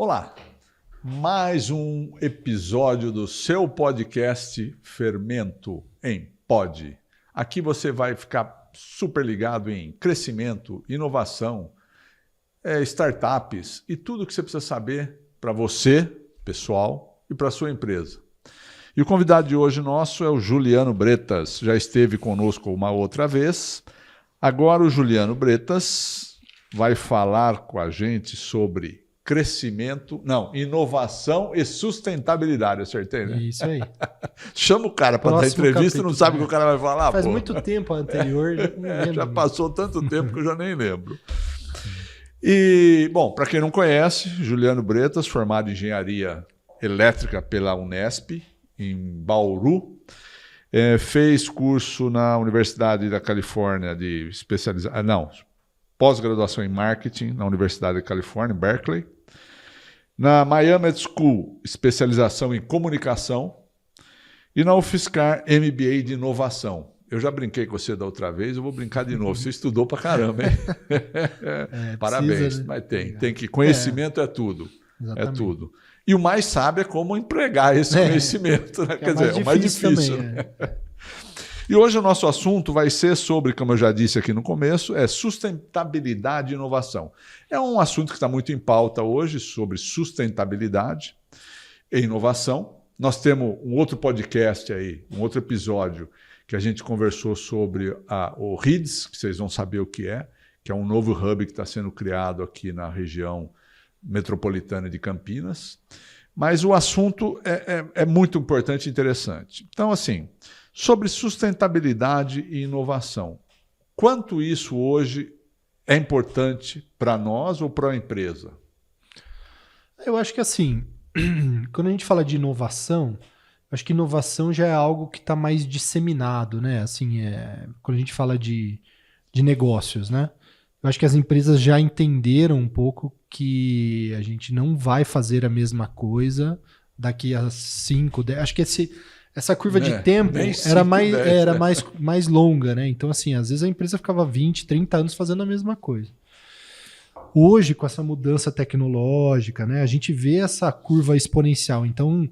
Vamos lá. Mais um episódio do seu podcast Fermento em Pod. Aqui você vai ficar super ligado em crescimento, inovação, startups e tudo que você precisa saber para você, pessoal, e para a sua empresa. E o convidado de hoje nosso é o Juliano Bretas. Já esteve conosco uma outra vez. Agora o Juliano Bretas vai falar com a gente sobre inovação e sustentabilidade. Acertei, né? Isso aí. Chama o cara para dar entrevista e não sabe o que o cara vai falar. Faz muito tempo anterior. Já passou tanto tempo que eu já nem lembro. E, bom, para quem não conhece, Juliano Bretas, formado em Engenharia Elétrica pela Unesp, em Bauru, fez curso na Universidade da Califórnia de pós-graduação em Marketing na Universidade da Califórnia, em Berkeley. Na Miami School, especialização em Comunicação. E na UFSCar, MBA de Inovação. Eu já brinquei com você da outra vez, eu vou brincar de novo. Você estudou pra caramba, hein? Parabéns. Precisa, né? Mas tem que conhecimento é tudo. Exatamente. É tudo. E o mais sábio é como empregar esse conhecimento, né? Quer dizer, é o mais difícil. Também, né? E hoje o nosso assunto vai ser sobre, como eu já disse aqui no começo, sustentabilidade e inovação. É um assunto que está muito em pauta hoje, sobre sustentabilidade e inovação. Nós temos um outro podcast aí, um outro episódio, que a gente conversou sobre o RIDS, que vocês vão saber o que é um novo hub que está sendo criado aqui na região metropolitana de Campinas. Mas o assunto é muito importante e interessante. Então, assim, sobre sustentabilidade e inovação. Quanto isso hoje é importante para nós ou para a empresa? Eu acho que assim, quando a gente fala de inovação, acho que inovação já é algo que está mais disseminado, né? Assim, quando a gente fala de negócios, né? Eu acho que as empresas já entenderam um pouco que a gente não vai fazer a mesma coisa daqui a 5, 10... Acho que essa curva de tempo era mais longa, né? Então, assim, às vezes a empresa ficava 20, 30 anos fazendo a mesma coisa. Hoje, com essa mudança tecnológica, né, a gente vê essa curva exponencial. Então,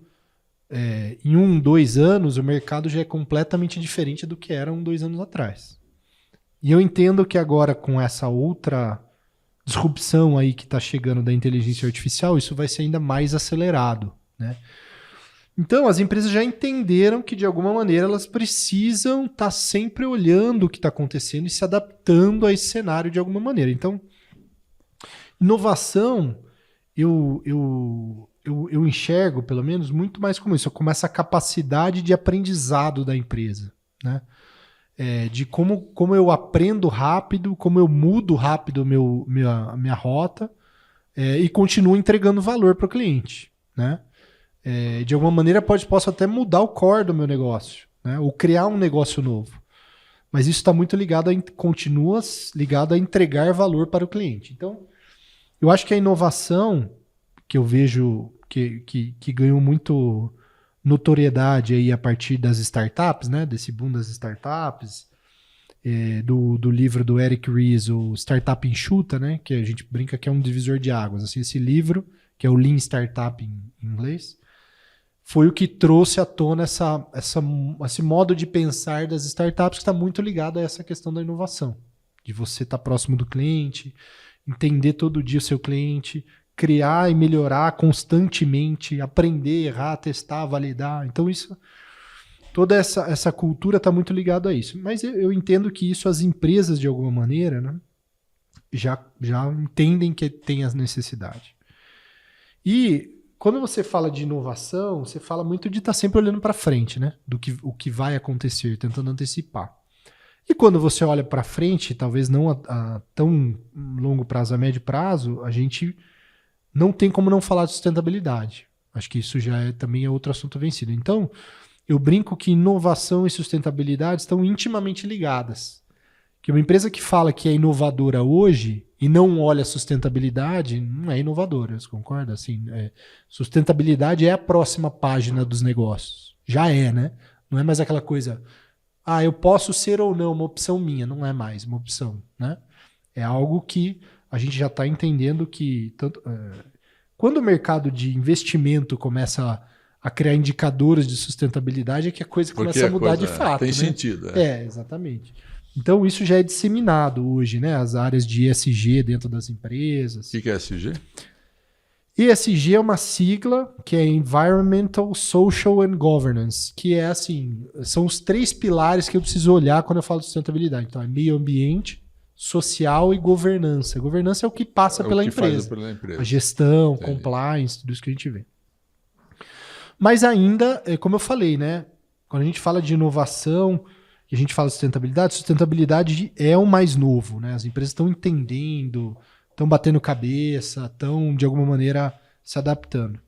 em 1, 2 anos, o mercado já é completamente diferente do que era 1, 2 anos atrás. E eu entendo que agora, com essa outra disrupção aí que está chegando da inteligência artificial, isso vai ser ainda mais acelerado, né? Então, as empresas já entenderam que, de alguma maneira, elas precisam estar sempre olhando o que está acontecendo e se adaptando a esse cenário de alguma maneira. Então, inovação, eu enxergo, pelo menos, muito mais como isso, como essa capacidade de aprendizado da empresa, né? De como eu aprendo rápido, como eu mudo rápido minha rota e continuo entregando valor para o cliente, né? De alguma maneira posso até mudar o core do meu negócio, né? Ou criar um negócio novo. Mas isso está muito continua ligado a entregar valor para o cliente. Então, eu acho que a inovação, que eu vejo que ganhou muito notoriedade aí a partir das startups, né? Desse boom das startups, do livro do Eric Ries, o Startup Enxuta, né? Que a gente brinca que é um divisor de águas. Assim, esse livro, que é o Lean Startup em inglês, foi o que trouxe à tona esse modo de pensar das startups que está muito ligado a essa questão da inovação. De você estar próximo do cliente, entender todo dia o seu cliente, criar e melhorar constantemente, aprender, errar, testar, validar. Então, toda essa cultura está muito ligada a isso. Mas eu entendo que isso as empresas, de alguma maneira, né, já entendem que tem as necessidades. E quando você fala de inovação, você fala muito de estar sempre olhando para frente, né? O que vai acontecer, tentando antecipar. E quando você olha para frente, talvez não a tão longo prazo, a médio prazo, a gente não tem como não falar de sustentabilidade. Acho que isso já também é outro assunto vencido. Então, eu brinco que inovação e sustentabilidade estão intimamente ligadas. Que uma empresa que fala que é inovadora hoje e não olha a sustentabilidade, não é inovadora, você concorda? Assim, sustentabilidade é a próxima página dos negócios. Já é, né? Não é mais aquela coisa, eu posso ser ou não uma opção minha, não é mais uma opção, né? É algo que a gente já está entendendo que Quando o mercado de investimento começa a criar indicadores de sustentabilidade, é que a coisa começa a mudar de fato. Tem né? sentido. Exatamente. Então, isso já é disseminado hoje, né? As áreas de ESG dentro das empresas. O que é ESG? ESG é uma sigla que é Environmental, Social and Governance, que é assim, são os 3 pilares que eu preciso olhar quando eu falo de sustentabilidade. Então, é meio ambiente, social e governança. Governança é o que passa pela empresa. A gestão, entendi. Compliance, tudo isso que a gente vê. Mas ainda, como eu falei, né? Quando a gente fala de inovação, e a gente fala de sustentabilidade é o mais novo, né? As empresas estão entendendo, estão batendo cabeça, estão, de alguma maneira, se adaptando.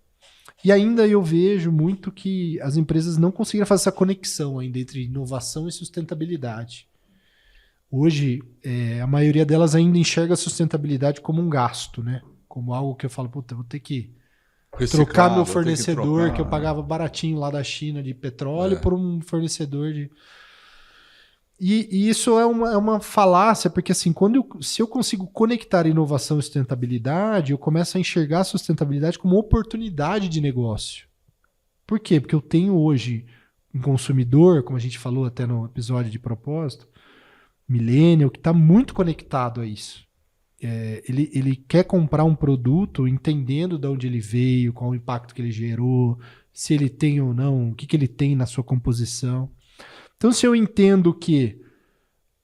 E ainda eu vejo muito que as empresas não conseguiram fazer essa conexão ainda entre inovação e sustentabilidade. Hoje, a maioria delas ainda enxerga a sustentabilidade como um gasto, né? Como algo que eu falo, puta, vou ter que trocar meu fornecedor, que eu pagava baratinho lá da China de petróleo, por um fornecedor de... E isso é uma falácia, porque assim, se eu consigo conectar inovação e sustentabilidade, eu começo a enxergar a sustentabilidade como oportunidade de negócio. Por quê? Porque eu tenho hoje um consumidor, como a gente falou até no episódio de propósito, millennial, que está muito conectado a isso. Ele quer comprar um produto entendendo de onde ele veio, qual o impacto que ele gerou, se ele tem ou não, o que ele tem na sua composição. Então, se eu entendo que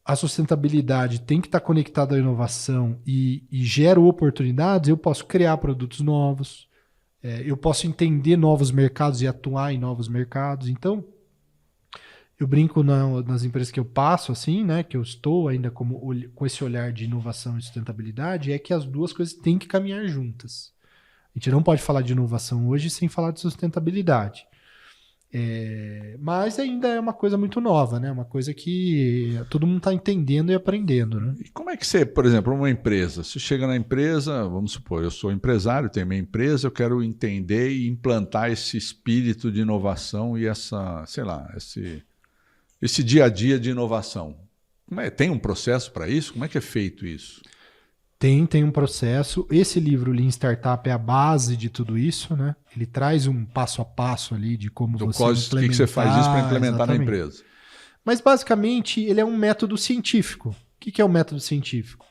a sustentabilidade tem que estar conectada à inovação e gero oportunidades, eu posso criar produtos novos, eu posso entender novos mercados e atuar em novos mercados. Então, eu brinco nas empresas que eu passo, assim, né, que eu estou ainda com esse olhar de inovação e sustentabilidade, é que as duas coisas têm que caminhar juntas. A gente não pode falar de inovação hoje sem falar de sustentabilidade. Mas ainda é uma coisa muito nova, né? Uma coisa que todo mundo está entendendo e aprendendo, né? E como é que você, por exemplo, uma empresa, você chega na empresa, vamos supor, eu sou empresário, tenho minha empresa, eu quero entender e implantar esse espírito de inovação e essa, sei lá, esse dia a dia de inovação. Tem um processo para isso? Como é que é feito isso? Tem um processo. Esse livro, Lean Startup, é a base de tudo isso, né? Ele traz um passo a passo ali de como você implementar. O que você faz isso para implementar na empresa? Mas, basicamente, ele é um método científico. O que é um método científico?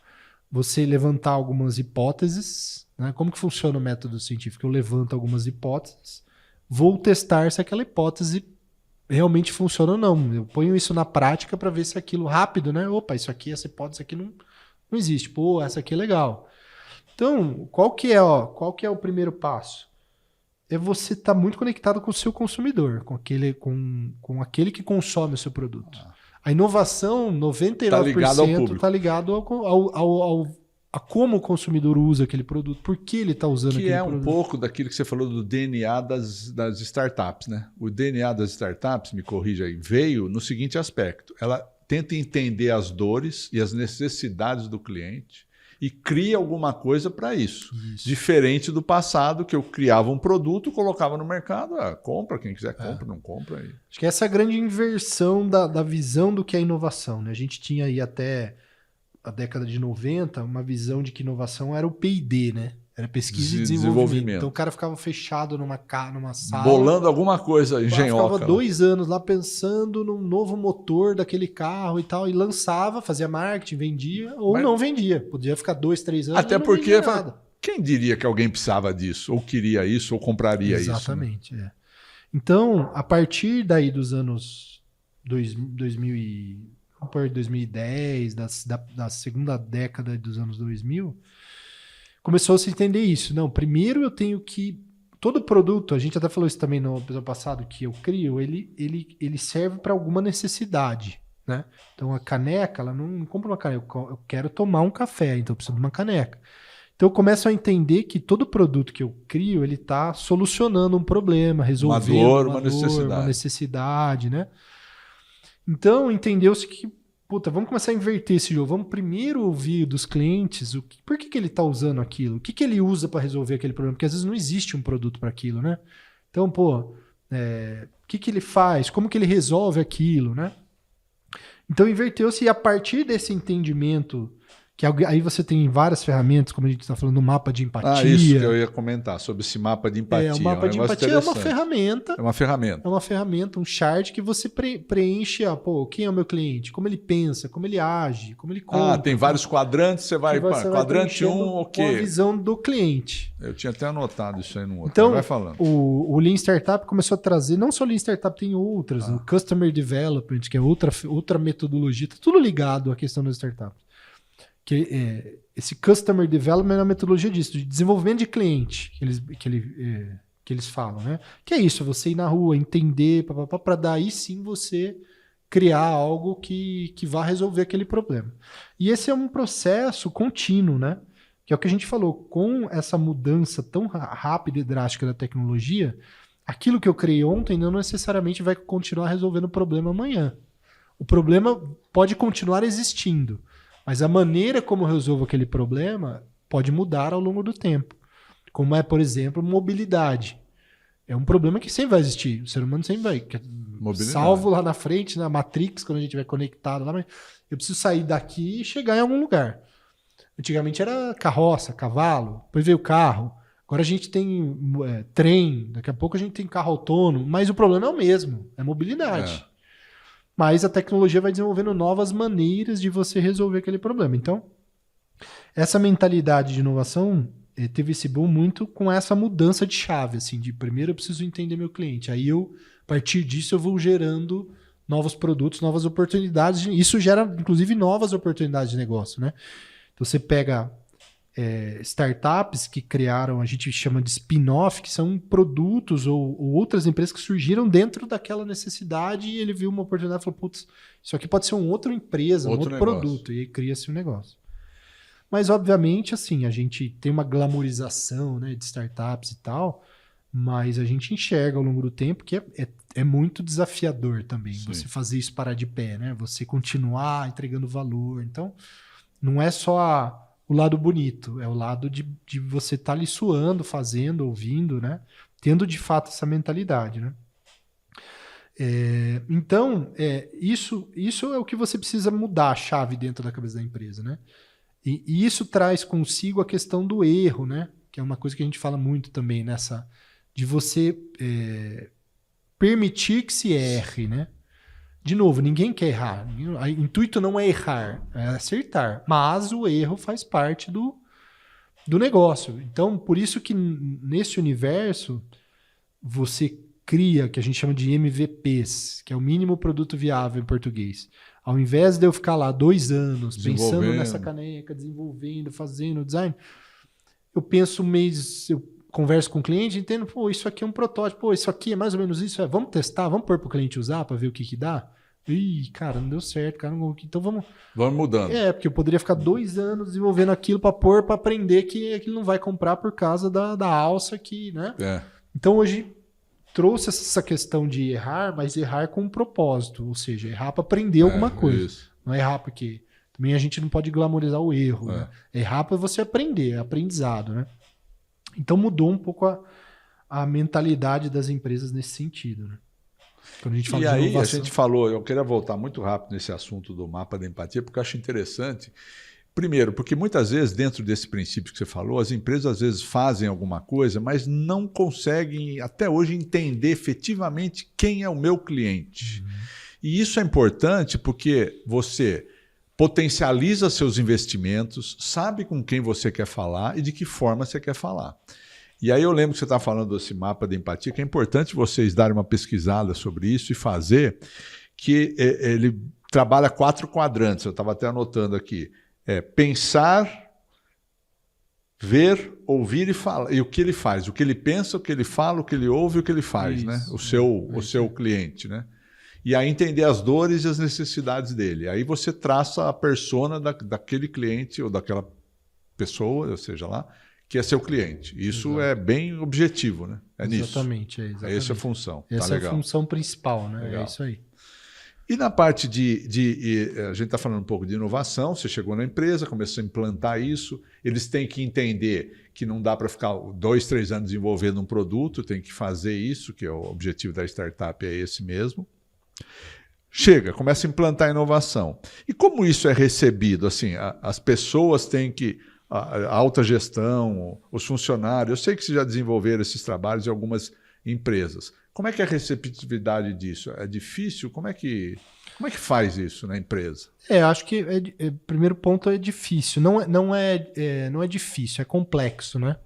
Você levantar algumas hipóteses, né? Como que funciona o método científico? Eu levanto algumas hipóteses, vou testar se aquela hipótese realmente funciona ou não. Eu ponho isso na prática para ver se aquilo rápido, né? Opa, isso aqui, essa hipótese aqui não existe. Pô, essa aqui é legal. Então, qual que é o primeiro passo? É você estar muito conectado com o seu consumidor, com aquele que consome o seu produto. A inovação, 99% está ligado a como o consumidor usa aquele produto, por que ele está usando aquele produto. Que é um pouco daquilo que você falou do DNA das startups, né? O DNA das startups, me corrija aí, veio no seguinte aspecto. Ela tenta entender as dores e as necessidades do cliente e cria alguma coisa para isso. Diferente do passado, que eu criava um produto, colocava no mercado, compra, quem quiser compra, não compra. Aí. Acho que essa é a grande inversão da visão do que é inovação. Né? A gente tinha aí até a década de 90 uma visão de que inovação era o P&D, né? Era pesquisa e desenvolvimento. Então o cara ficava fechado numa sala. Bolando alguma coisa engenhoca. Ficava 2 anos lá pensando num novo motor daquele carro e tal. E lançava, fazia marketing, vendia ou não vendia. Podia ficar 2, 3 anos até e não porque vendia nada. Quem diria que alguém precisava disso? Ou queria isso, ou compraria isso? Exatamente. Né? Então, a partir daí dos anos 2010, da segunda década dos anos 2000... começou a se entender isso. Não, primeiro eu tenho que... Todo produto, a gente até falou isso também no episódio passado, que eu crio, ele serve para alguma necessidade. Né? Então a caneca, ela não compra uma caneca, eu quero tomar um café, então eu preciso de uma caneca. Então eu começo a entender que todo produto que eu crio, ele está solucionando um problema, resolvendo uma necessidade. Né? Então entendeu-se que vamos começar a inverter esse jogo. Vamos primeiro ouvir dos clientes por que ele está usando aquilo, o que ele usa para resolver aquele problema, porque às vezes não existe um produto para aquilo, né? Então, o que ele faz, como que ele resolve aquilo, né? Então, inverteu-se e a partir desse entendimento Que aí você tem várias ferramentas, como a gente está falando, um mapa de empatia. Isso que eu ia comentar, sobre esse mapa de empatia. O mapa de empatia é uma ferramenta. É uma ferramenta. É uma ferramenta, um chart que você preenche, quem é o meu cliente, como ele pensa, como ele age, como ele compra. Tem vários quadrantes, você vai quadrante 1, ok. Com a visão do cliente. Eu tinha até anotado isso aí no outro. Então, vai falando. O Lean Startup começou a trazer, não só o Lean Startup, tem outras, o Customer Development, que é outra metodologia, tá tudo ligado à questão das startups. Esse Customer Development é uma metodologia disso, de desenvolvimento de cliente, que eles falam, né? Que é isso, você ir na rua, entender, para daí sim você criar algo que vá resolver aquele problema. E esse é um processo contínuo, né? Que é o que a gente falou, com essa mudança tão rápida e drástica da tecnologia, aquilo que eu criei ontem não necessariamente vai continuar resolvendo o problema amanhã. O problema pode continuar existindo, mas a maneira como eu resolvo aquele problema pode mudar ao longo do tempo. Como é, por exemplo, mobilidade. É um problema que sempre vai existir. O ser humano sempre vai. Salvo lá na frente, na Matrix, quando a gente estiver conectado lá, mas eu preciso sair daqui e chegar em algum lugar. Antigamente era carroça, cavalo, depois veio o carro. Agora a gente tem trem, daqui a pouco a gente tem carro autônomo, mas o problema é o mesmo, é mobilidade. Mas a tecnologia vai desenvolvendo novas maneiras de você resolver aquele problema. Então, essa mentalidade de inovação teve esse boom muito com essa mudança de chave, assim, de primeiro eu preciso entender meu cliente, aí a partir disso eu vou gerando novos produtos, novas oportunidades, isso gera inclusive novas oportunidades de negócio, né? Então você pega startups que criaram, a gente chama de spin-off, que são produtos ou outras empresas que surgiram dentro daquela necessidade e ele viu uma oportunidade e falou, putz, isso aqui pode ser uma outra empresa, um outro produto, e aí cria-se um negócio. Mas, obviamente, assim, a gente tem uma glamorização, né, de startups e tal, mas a gente enxerga ao longo do tempo que é muito desafiador também. Sim. Você fazer isso parar de pé, né? Você continuar entregando valor. Então, não é só o lado bonito, é o lado de você estar ali suando, fazendo, ouvindo, né? Tendo, de fato, essa mentalidade, né? Então, isso é o que você precisa mudar a chave dentro da cabeça da empresa, né? E isso traz consigo a questão do erro, né? Que é uma coisa que a gente fala muito também de você permitir que se erre, né? De novo, ninguém quer errar. O intuito não é errar, é acertar. Mas o erro faz parte do negócio. Então, por isso que nesse universo, você cria, que a gente chama de MVPs, que é o mínimo produto viável em português. Ao invés de eu ficar lá 2 anos pensando nessa caneca, desenvolvendo, fazendo design, eu penso eu converso com o cliente, entendo, isso aqui é um protótipo, isso aqui é mais ou menos isso, vamos testar, vamos pôr para o cliente usar para ver o que dá? Ih, cara, não deu certo, cara, então vamos mudando. Porque eu poderia ficar 2 anos desenvolvendo aquilo para pôr, para aprender que aquilo não vai comprar por causa da alça aqui, né? Então hoje trouxe essa questão de errar, mas errar com um propósito, ou seja, errar para aprender alguma coisa. Isso. Não é errar porque também a gente não pode glamorizar o erro. Né? Errar para você aprender, é aprendizado, né? Então mudou um pouco a mentalidade das empresas nesse sentido, né? Quando a gente fala de inovação... a gente falou, eu queria voltar muito rápido nesse assunto do mapa da empatia, porque eu acho interessante. Primeiro, porque muitas vezes, dentro desse princípio que você falou, as empresas às vezes fazem alguma coisa, mas não conseguem, até hoje, entender efetivamente quem é o meu cliente. E isso é importante porque você potencializa seus investimentos, sabe com quem você quer falar e de que forma você quer falar. E aí eu lembro que você está falando desse mapa de empatia, que é importante vocês darem uma pesquisada sobre isso e fazer, que ele trabalha 4 quadrantes, eu estava até anotando aqui. Pensar, ver, ouvir e falar. E o que ele faz? O que ele pensa, o que ele fala, o que ele ouve e o que ele faz, isso, né? O seu cliente, né? E aí entender as dores e as necessidades dele. Aí você traça a persona daquele cliente ou daquela pessoa, ou seja lá, que é seu cliente. Isso é bem objetivo, né? Exatamente. Essa é a função. Essa é a função principal, né? Legal. É isso aí. E na parte a gente está falando um pouco de inovação, você chegou na empresa, começou a implantar isso, eles têm que entender que não dá para ficar 2, 3 anos desenvolvendo um produto, tem que fazer isso, que é o objetivo da startup, é esse mesmo. chega, começa a implantar inovação. E como isso é recebido? Assim, as pessoas têm que... A alta gestão, os funcionários... Eu sei que vocês já desenvolveram esses trabalhos em algumas empresas. Como é que é a receptividade disso? É difícil? Como é que faz isso na empresa? Acho que primeiro ponto é difícil. Não é difícil, é complexo, né?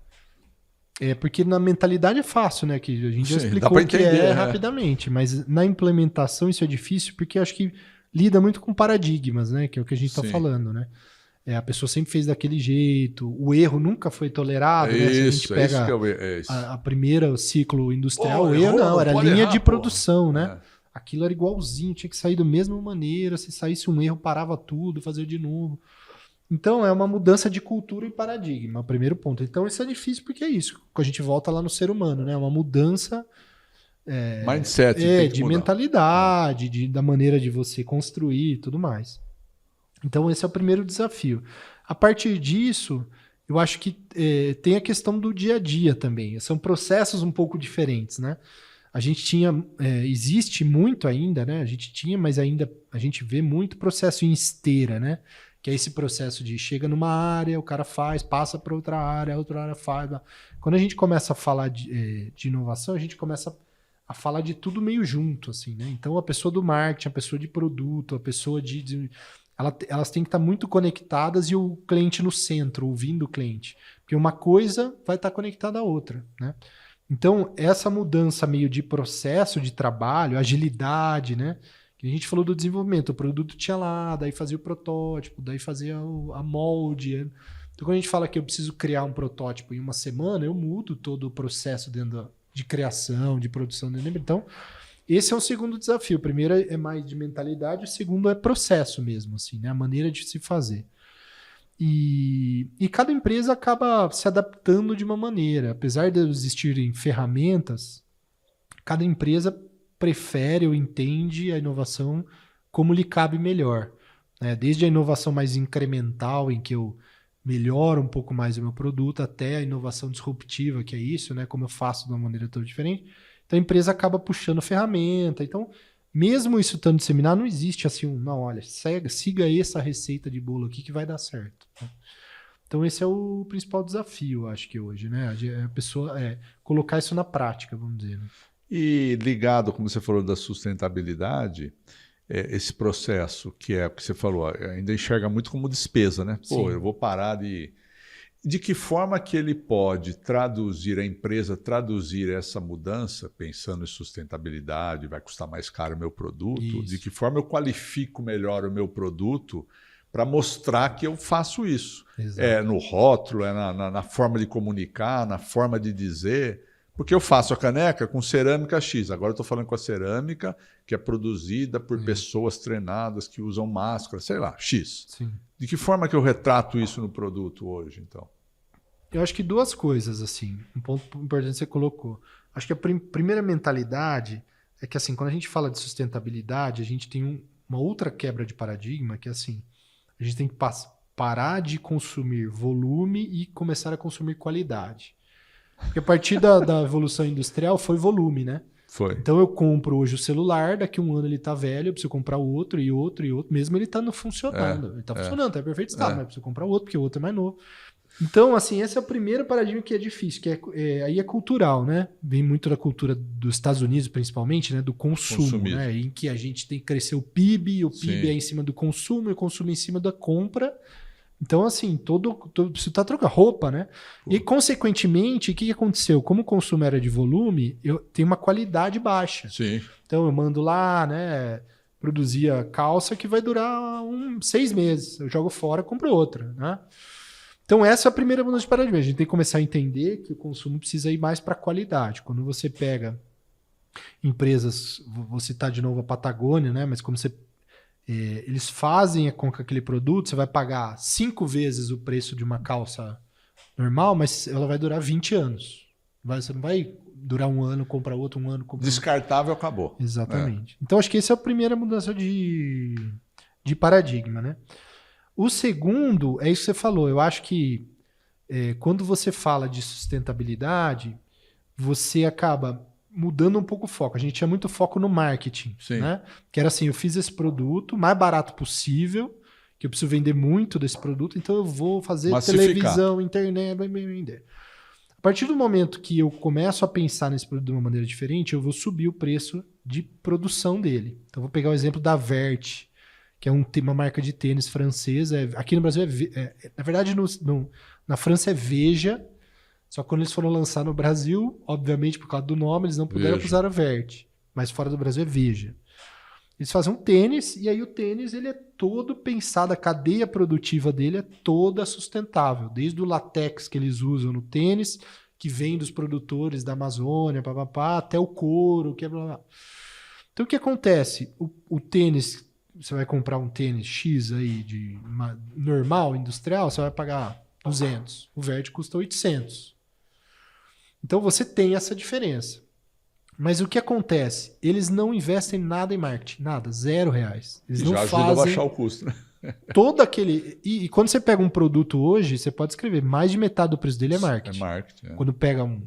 Porque na mentalidade é fácil, né? Que a gente já explicou o que é rapidamente, mas na implementação isso é difícil porque acho que lida muito com paradigmas, né? Que é o que a gente está falando, né? A pessoa sempre fez daquele jeito, o erro nunca foi tolerado, né? Se a gente pega a primeira ciclo industrial, o erro não, era linha de produção, né? Aquilo era igualzinho, tinha que sair da mesma maneira, se saísse um erro, parava tudo, fazia de novo. Então é uma mudança de cultura e paradigma, o primeiro ponto. Então isso é difícil porque é isso, a gente volta lá no ser humano, né? Uma mudança mindset, de mentalidade, da maneira de você construir e tudo mais. Então esse é o primeiro desafio. A partir disso, eu acho que tem a questão do dia a dia também. São processos um pouco diferentes, né? A gente tinha, existe muito ainda, né? A gente tinha, mas ainda a gente vê muito processo em esteira, né? Que é esse processo de chega numa área, o cara faz, passa para outra área faz. Quando a gente começa a falar de inovação, a gente começa a falar de tudo meio junto, assim, né? Então a pessoa do marketing, a pessoa de produto, a pessoa elas têm que estar muito conectadas e o cliente no centro, ouvindo o cliente. Porque uma coisa vai estar conectada à outra, né? Então, essa mudança meio de processo de trabalho, agilidade, né? Que a gente falou do desenvolvimento, o produto tinha lá, daí fazia o protótipo, daí fazia a molde. Então, quando a gente fala que eu preciso criar um protótipo em uma semana, eu mudo todo o processo de criação, de produção. Então, esse é o segundo desafio. O primeiro é mais de mentalidade, o segundo é processo mesmo, assim, né? A maneira de se fazer. E cada empresa acaba se adaptando de uma maneira. Apesar de existirem ferramentas, cada empresa prefere ou entende a inovação como lhe cabe melhor, né? Desde a inovação mais incremental, em que eu melhoro um pouco mais o meu produto, até a inovação disruptiva, que é isso, né? Como eu faço de uma maneira tão diferente. Então a empresa acaba puxando ferramenta. Então, mesmo isso estando disseminado, não existe assim, não, olha, siga essa receita de bolo aqui que vai dar certo. Então esse é o principal desafio, acho que hoje, né? A pessoa colocar isso na prática, vamos dizer. Né? E ligado, como você falou, da sustentabilidade, esse processo que é o que você falou, ainda enxerga muito como despesa, né? Pô, sim, eu vou parar de... De que forma que ele pode traduzir, a empresa traduzir essa mudança, pensando em sustentabilidade, vai custar mais caro o meu produto, isso. De que forma eu qualifico melhor o meu produto para mostrar que eu faço isso. Exato. No rótulo, na forma de comunicar, na forma de dizer. Porque eu faço a caneca com cerâmica X. Agora eu estou falando com a cerâmica que é produzida por pessoas treinadas que usam máscara, sei lá, X. Sim. De que forma que eu retrato isso no produto hoje, então? Eu acho que duas coisas, assim. Um ponto importante que você colocou. Acho que a primeira mentalidade é que, assim, quando a gente fala de sustentabilidade, a gente tem uma outra quebra de paradigma, que é assim, a gente tem que parar de consumir volume e começar a consumir qualidade. Porque a partir da evolução industrial foi volume, né? Foi. Então eu compro hoje o celular, daqui a um ano ele tá velho, eu preciso comprar outro e outro e outro, mesmo ele estando funcionando. Ele tá funcionando, tá em perfeito estado, mas eu preciso comprar outro, porque o outro é mais novo. Então, assim, esse é o primeiro paradigma que é difícil, que aí é cultural, né? Vem muito da cultura dos Estados Unidos, principalmente, né? Do consumo, né? Em que a gente tem que crescer o PIB é em cima do consumo, e o consumo é em cima da compra. Então, assim, você tá trocando roupa, né? Pô. E, consequentemente, o que aconteceu? Como o consumo era de volume, eu tenho uma qualidade baixa. Sim. Então, eu mando lá, né? Produzia calça que vai durar 6 meses. Eu jogo fora, compro outra, né? Então, essa é a primeira mudança de paradigma. A gente tem que começar a entender que o consumo precisa ir mais para a qualidade. Quando você pega empresas, vou citar de novo a Patagônia, né? Mas como eles fazem com que aquele produto, você vai pagar 5 vezes o preço de uma calça normal, mas ela vai durar 20 anos. Você não vai durar um ano, comprar outro, um ano, comprar descartável, acabou. Exatamente. Então, acho que essa é a primeira mudança de paradigma, né? O segundo é isso que você falou. Eu acho que quando você fala de sustentabilidade, você acaba mudando um pouco o foco. A gente tinha muito foco no marketing, Sim. né? Que era assim, eu fiz esse produto o mais barato possível, que eu preciso vender muito desse produto, então eu vou fazer Massificar. televisão, internet, vai vender. A partir do momento que eu começo a pensar nesse produto de uma maneira diferente, eu vou subir o preço de produção dele. Então, vou pegar o exemplo da Vert, que é uma marca de tênis francesa. Aqui no Brasil na verdade, na França é Veja, só que quando eles foram lançar no Brasil, obviamente por causa do nome, eles não puderam usar a Vert, mas fora do Brasil é Veja. Eles fazem um tênis, e aí o tênis ele é todo pensado, a cadeia produtiva dele é toda sustentável, desde o latex que eles usam no tênis, que vem dos produtores da Amazônia, até o couro, que é blá, blá. Então o que acontece? O tênis, você vai comprar um tênis X aí, normal, industrial, você vai pagar 200. O Vert custa 800. Então você tem essa diferença. Mas o que acontece? Eles não investem nada em marketing, nada, R$0. Eles não já ajuda fazem a baixar o custo, né? todo aquele... E quando você pega um produto hoje, você pode escrever, mais de metade do preço dele é marketing. É marketing. Quando pega um...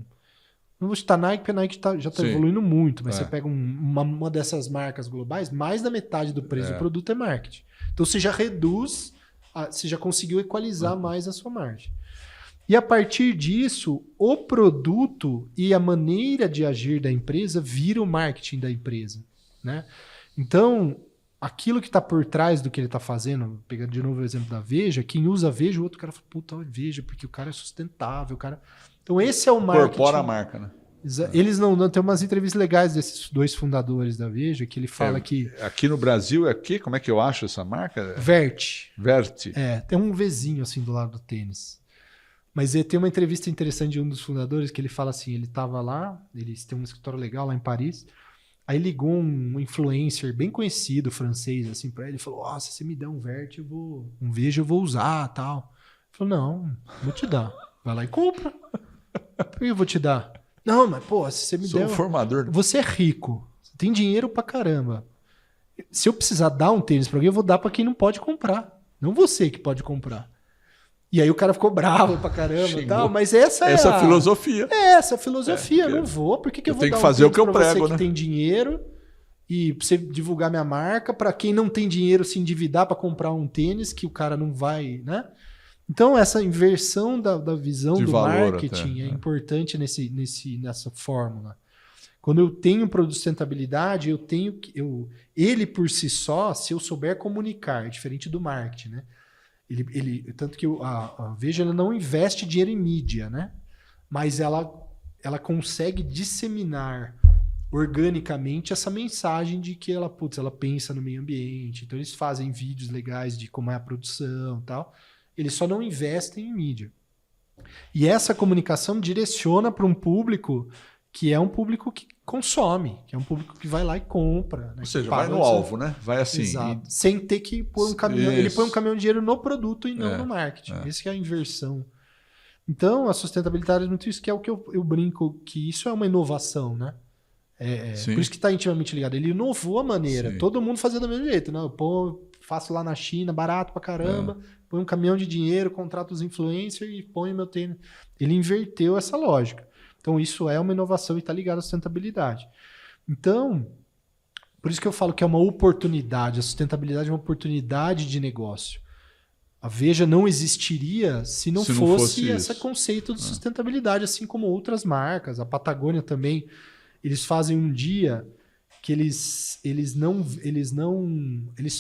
Não vou citar Nike, porque a Nike já está evoluindo muito, mas você pega uma dessas marcas globais, mais da metade do preço do produto é marketing. Então você já reduz, você já conseguiu equalizar mais a sua margem. E a partir disso, o produto e a maneira de agir da empresa vira o marketing da empresa, né? Então, aquilo que está por trás do que ele está fazendo, pegando de novo o exemplo da Veja, quem usa a Veja, o outro cara fala, puta, Veja, porque o cara é sustentável, o cara... Então esse é o marketing. Incorpora a marca, né? Eles não tem umas entrevistas legais desses dois fundadores da Veja, que ele fala que... Aqui no Brasil é aqui? Como é que eu acho essa marca? Vert. Vert. Tem um Vzinho assim do lado do tênis. Mas tem uma entrevista interessante de um dos fundadores que ele fala assim, ele estava lá, eles têm um escritório legal lá em Paris, aí ligou um influencer bem conhecido, francês, assim, para ele, e falou, se você me der um Vert, um Veja eu vou usar, tal. Ele falou, não, vou te dar. Vai lá e compra. Por que eu vou te dar? Não, mas se você me der... Sou formador. Você é rico, você tem dinheiro pra caramba. Se eu precisar dar um tênis pra alguém, eu vou dar pra quem não pode comprar. Não você que pode comprar. E aí o cara ficou bravo pra caramba e tal, mas essa é a filosofia. Essa filosofia. Eu não vou. Por que eu vou tenho dar que fazer o que eu pra prego, você que tem dinheiro e pra você divulgar minha marca, pra quem não tem dinheiro se endividar pra comprar um tênis que o cara não vai, né? Então, essa inversão da visão do marketing é importante nessa fórmula. Quando eu tenho um produto de sustentabilidade, ele por si só, se eu souber comunicar, é diferente do marketing, né? Tanto que a Veja ela não investe dinheiro em mídia, né? Mas ela consegue disseminar organicamente essa mensagem de que ela pensa no meio ambiente. Então, eles fazem vídeos legais de como é a produção e tal. Eles só não investem em mídia. E essa comunicação direciona para um público que é um público que consome, que é um público que vai lá e compra. Né? Ou seja, vai no alvo, né? Vai assim. Exato. Sem ter que pôr um caminhão. Ele põe um caminhão de dinheiro no produto e não no marketing. Essa que é a inversão. Então, a sustentabilidade é muito isso, que é o que eu brinco, que isso é uma inovação, né? Por isso que está intimamente ligado. Ele inovou a maneira. Sim. Todo mundo fazia do mesmo jeito, né? Eu faço lá na China, barato pra caramba, põe um caminhão de dinheiro, contrato os influencers e põe o meu tênis. Ele inverteu essa lógica. Então, isso é uma inovação e está ligado à sustentabilidade. Então, por isso que eu falo que é uma oportunidade. A sustentabilidade é uma oportunidade de negócio. A Veja não existiria se não fosse esse conceito de sustentabilidade, assim como outras marcas. A Patagônia também, eles fazem um dia que eles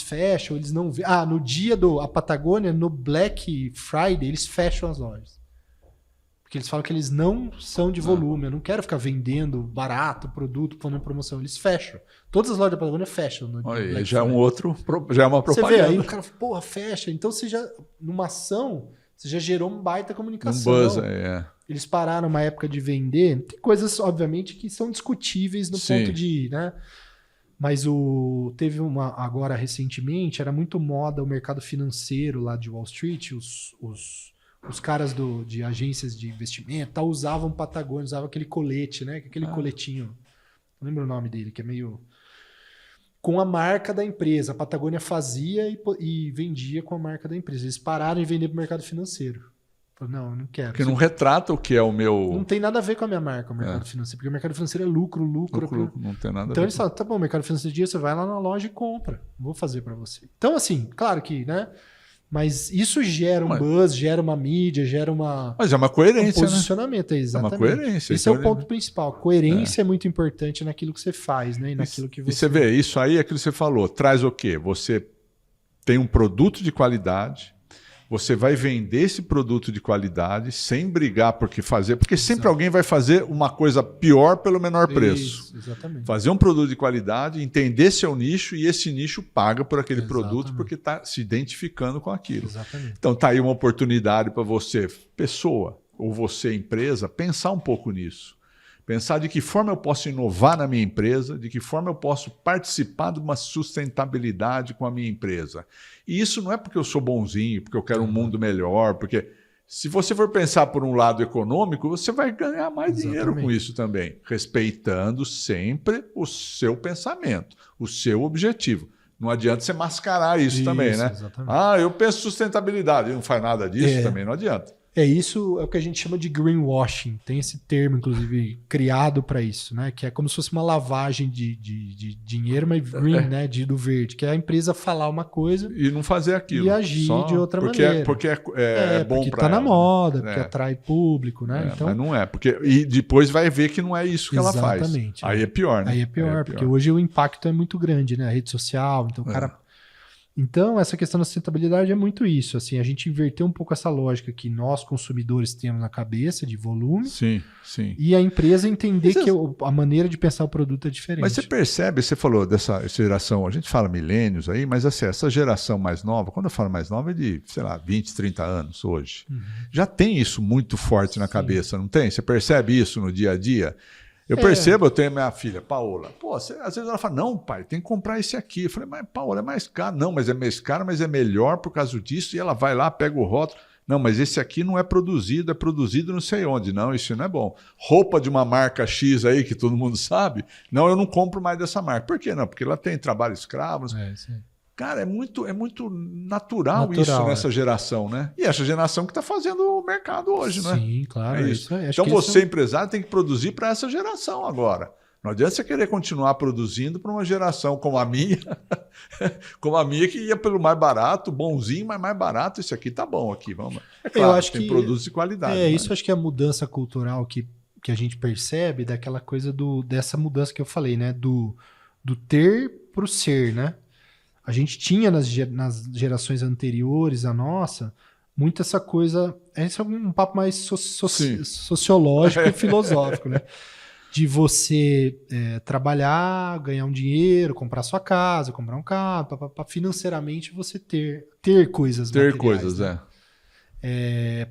fecham, eles não... no dia a Patagônia, no Black Friday, eles fecham as lojas. Porque eles falam que eles não são de volume. Eu não quero ficar vendendo barato produto, pondo em promoção. Eles fecham. Todas as lojas da Patagônia fecham. Olha, já é já é uma propaganda. Você vê, aí o cara fala, fecha. Então, numa ação, você já gerou uma baita comunicação. Um buzz, Eles pararam uma época de vender. Tem coisas, obviamente, que são discutíveis no ponto de... né? Mas teve agora, recentemente, era muito moda o mercado financeiro lá de Wall Street, os caras de agências de investimento usavam Patagônia, usavam aquele colete, né? Aquele coletinho, não lembro o nome dele, que é meio... com a marca da empresa. A Patagônia fazia e vendia com a marca da empresa. Eles pararam de vender para o mercado financeiro. Não, eu não quero. Porque não retrata o que é o meu... Não tem nada a ver com a minha marca, o mercado financeiro. Porque o mercado financeiro é lucro. Não tem nada Então a ver. eles falam, tá bom, o mercado financeiro dia você vai lá na loja e compra. Vou fazer para você. Então, assim, claro que, né? Mas isso gera um buzz, gera uma mídia, gera uma... Mas é uma coerência, um posicionamento, exatamente. É uma coerência. Esse é o ponto principal. Coerência é muito importante naquilo que você faz, né? E naquilo que você... E você vê, isso aí é aquilo que você falou. Traz o quê? Você tem um produto de qualidade, você vai vender esse produto de qualidade sem brigar porque sempre alguém vai fazer uma coisa pior pelo menor preço. Isso, exatamente. Fazer um produto de qualidade, entender seu nicho e esse nicho paga por aquele produto porque está se identificando com aquilo. Exatamente. Então tá aí uma oportunidade para você, pessoa, ou você, empresa, pensar um pouco nisso. Pensar de que forma eu posso inovar na minha empresa, de que forma eu posso participar de uma sustentabilidade com a minha empresa. E isso não é porque eu sou bonzinho, porque eu quero um mundo melhor, porque se você for pensar por um lado econômico, você vai ganhar mais dinheiro com isso também, respeitando sempre o seu pensamento, o seu objetivo. Não adianta você mascarar isso também, né? Exatamente. Ah, eu penso sustentabilidade, e não faz nada disso também, não adianta. Isso é o que a gente chama de greenwashing. Tem esse termo, inclusive, criado para isso, né? Que é como se fosse uma lavagem de dinheiro, mas green, né? Do verde. Que é a empresa falar uma coisa e não fazer aquilo. E agir de outra maneira. Porque é bom para porque tá na moda, porque atrai público, né? Então, mas não é. E depois vai ver que não é isso que ela faz. Exatamente. Aí é pior, né? Aí é pior, porque hoje o impacto é muito grande, né? A rede social, então o cara... Então, essa questão da sustentabilidade é muito isso. Assim, a gente inverteu um pouco essa lógica que nós, consumidores, temos na cabeça de volume. Sim, sim. E a empresa entender que a maneira de pensar o produto é diferente. Mas você percebe, você falou dessa geração, a gente fala milênios aí, mas assim, essa geração mais nova, quando eu falo mais nova, é de, sei lá, 20, 30 anos hoje. Já tem isso muito forte na cabeça, não tem? Você percebe isso no dia a dia? Eu percebo, eu tenho minha filha, Paola. Pô, às vezes ela fala, não, pai, tem que comprar esse aqui. Eu falei, mas Paola, é mais caro. Não, mas é mais caro, mas é melhor por causa disso. E ela vai lá, pega o rótulo. Não, mas esse aqui não é produzido, é produzido não sei onde. Não, isso não é bom. Roupa de uma marca X aí, que todo mundo sabe. Não, eu não compro mais dessa marca. Por que não? Porque ela tem trabalho escravo. Sim. Cara, é muito natural isso nessa geração, né? E essa geração que está fazendo o mercado hoje, né? Sim, claro. É isso. Então você, empresário, tem que produzir para essa geração agora. Não adianta você querer continuar produzindo para uma geração como a minha, que ia pelo mais barato, bonzinho, mas mais barato. Esse aqui tá bom aqui, vamos. É claro, eu acho tem que produtos de qualidade. Isso acho que é a mudança cultural que a gente percebe daquela coisa dessa mudança que eu falei, né? Do ter para o ser, né? A gente tinha nas gerações anteriores à nossa, muito essa coisa... Esse é um papo mais sociológico e filosófico, né? De você trabalhar, ganhar um dinheiro, comprar sua casa, comprar um carro, financeiramente você ter coisas ter materiais, coisas, né?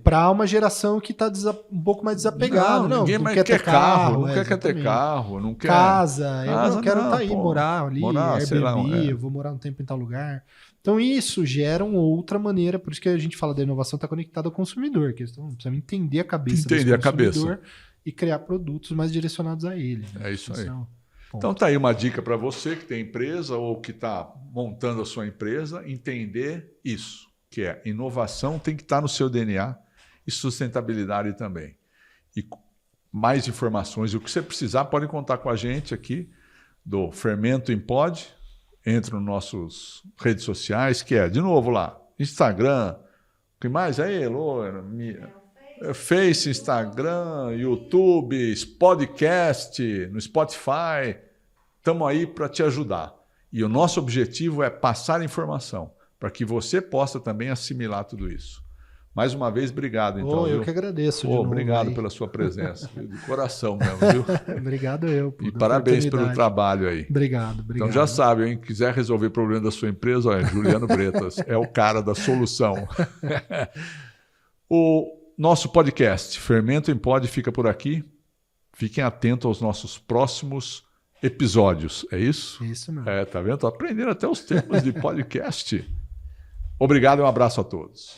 Para uma geração que está um pouco mais desapegada. Ninguém mais quer ter carro, não quer ter carro, não quer... Casa, eu quero estar aí, morar ali, Airbnb, eu vou morar um tempo em tal lugar. Então isso gera uma outra maneira, por isso que a gente fala da inovação está conectada ao consumidor, que então, precisa entender a cabeça do consumidor e criar produtos mais direcionados a ele. Né? É isso aí. Então tá aí uma dica para você que tem empresa ou que está montando a sua empresa, entender isso. Que é inovação tem que estar no seu DNA e sustentabilidade também. E mais informações, o que você precisar, pode contar com a gente aqui do Fermento em Pod. Entra nos nossos redes sociais, que é, de novo lá, Instagram, o que mais aí, Elô? Face, Instagram, YouTube, podcast, no Spotify. Estamos aí para te ajudar. E o nosso objetivo é passar informação, para que você possa também assimilar tudo isso. Mais uma vez, obrigado. Então, eu que agradeço. De novo, obrigado pela sua presença, de coração mesmo, viu? Obrigado eu. E parabéns pelo trabalho aí. Obrigado. Então já sabe, hein? Quiser resolver o problema da sua empresa, olha, Juliano Bretas é o cara da solução. O nosso podcast, Fermento em Pod, fica por aqui. Fiquem atentos aos nossos próximos episódios. É isso? Isso mesmo. Tá vendo? Tô aprendendo até os termos de podcast. Obrigado e um abraço a todos.